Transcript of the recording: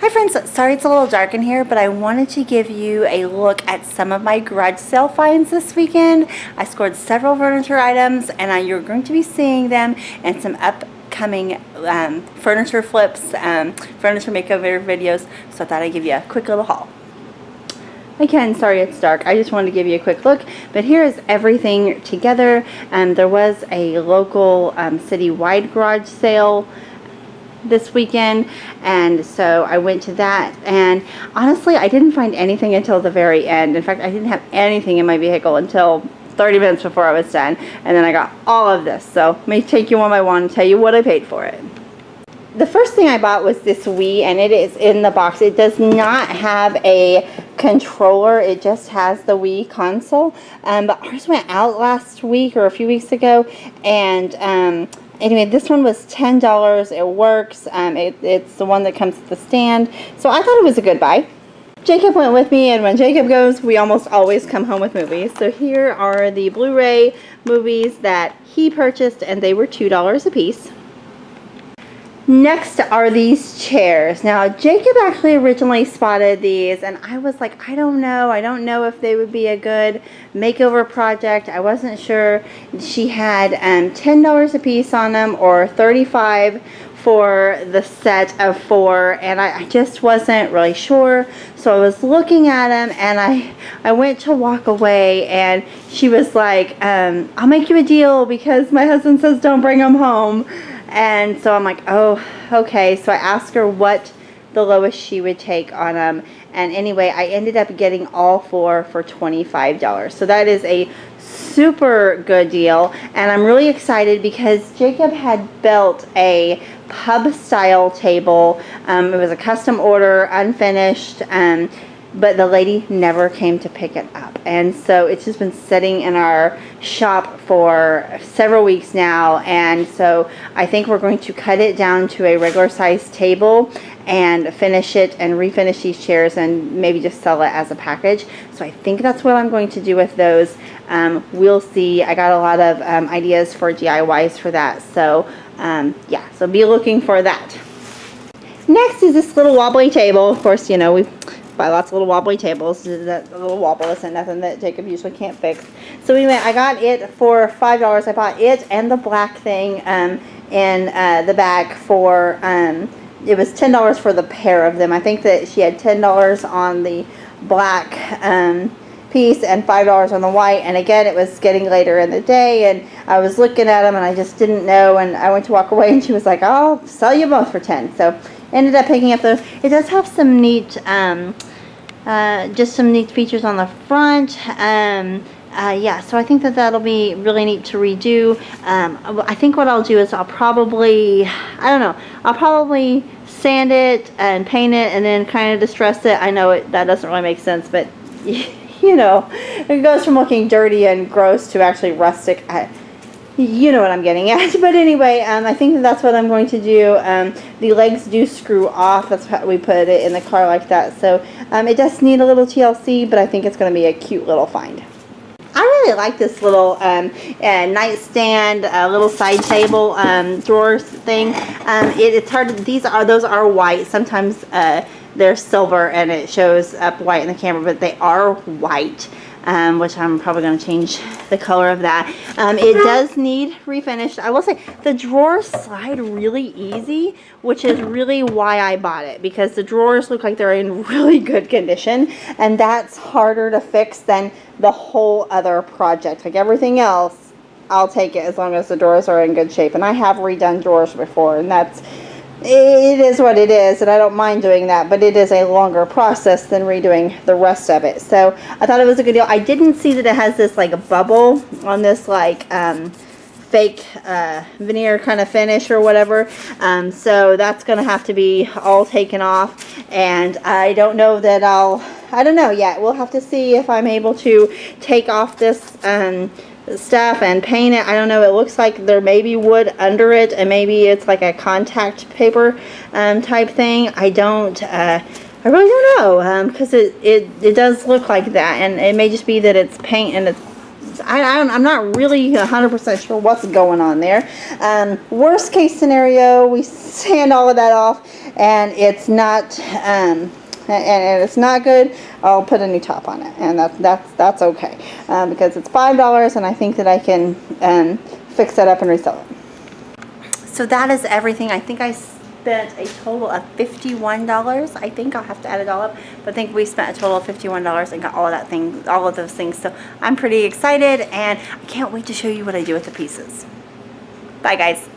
Hi friends, sorry it's a little dark in here, but I wanted to give you a look at some of my garage sale finds this weekend. I scored several furniture items and you're going to be seeing them in some upcoming furniture flips, furniture makeover videos, so I thought I'd give you a quick little haul. Again, sorry it's dark. I just wanted to give you a quick look, but here is everything together. There was a local city-wide garage sale this weekend, and so I went to that, and honestly I didn't find anything until the very end. In fact, I didn't have anything in my vehicle until 30 minutes before I was done, and then I got all of this. So let me take you one by one and tell you what I paid for it. The first thing I bought was this Wii, and it is in the box. It does not have a controller, it just has the Wii console, but ours went out last week or a few weeks ago, and anyway, this one was $10. It works. It's the one that comes with the stand. So I thought it was a good buy. Jacob went with me, and when Jacob goes, we almost always come home with movies. So here are the Blu-ray movies that he purchased, and they were $2 a piece. Next are these chairs. Now, Jacob actually originally spotted these, and I was like, I don't know if they would be a good makeover project. I wasn't sure. She had $10 a piece on them, or $35 for the set of 4, and I just wasn't really sure. So I was looking at them, and I went to walk away, and she was like, I'll make you a deal because my husband says don't bring them home. And so I'm like, oh, okay. So I asked her what the lowest she would take on them. And anyway, I ended up getting all 4 for $25. So that is a super good deal. And I'm really excited because Jacob had built a pub style table. It was a custom order, unfinished, but the lady never came to pick it up. And so it's just been sitting in our shop for several weeks now. And so I think we're going to cut it down to a regular size table and finish it and refinish these chairs and maybe just sell it as a package. So I think that's what I'm going to do with those. We'll see. I got a lot of ideas for DIYs for that. So yeah, so be looking for that. Next is this little wobbly table. Of course, you know, we buy lots of little wobbly tables. That little wobble isn't nothing that Jacob usually can't fix. So anyway, I got it for $5. I bought it and the black thing in the bag for, it was $10 for the pair of them. I think that she had $10 on the black piece and $5 on the white. And again, it was getting later in the day, and I was looking at them and I just didn't know, and I went to walk away and she was like, I'll sell you both for 10. So ended up picking up those. It does have some neat, just some neat features on the front. Yeah, so I think that that'll be really neat to redo. I think what I'll do is I'll probably, I don't know, I'll probably sand it and paint it and then kind of distress it. I know that doesn't really make sense, but you know, it goes from looking dirty and gross to actually rustic. You know what I'm getting at. But anyway, I think that's what I'm going to do. The legs do screw off. That's how we put it in the car like that. So it does need a little TLC, but I think it's going to be a cute little find. I really like this little nightstand, little side table drawers thing. It's hard. Those are white. Sometimes they're silver and it shows up white in the camera, but they are white. Which I'm probably going to change the color of that. It does need refinished. I will say the drawers slide really easy, which is really why I bought it, because the drawers look like they're in really good condition, and that's harder to fix than the whole other project. Like everything else, I'll take it as long as the drawers are in good shape. And I have redone drawers before, and it is what it is, and I don't mind doing that, but it is a longer process than redoing the rest of it. So I thought it was a good deal. I didn't see that it has this like a bubble on this like fake veneer kind of finish or whatever. So that's going to have to be all taken off, and I don't know that I don't know yet. We'll have to see if I'm able to take off this stuff and paint it. I don't know. It looks like there may be wood under it, and maybe it's like a contact paper type thing. I really don't know, because it does look like that, and it may just be that it's paint and it's I'm not really 100% sure what's going on there. Worst case scenario, we sand all of that off and it's not and it's not good. I'll put a new top on it, and that's okay, because it's $5 and I think that I can fix that up and resell it. So that is everything. I think I spent a total of $51. I think I'll have to add it all up, but I think we spent a total of $51 and got all of those things. So I'm pretty excited, and I can't wait to show you what I do with the pieces. Bye, guys.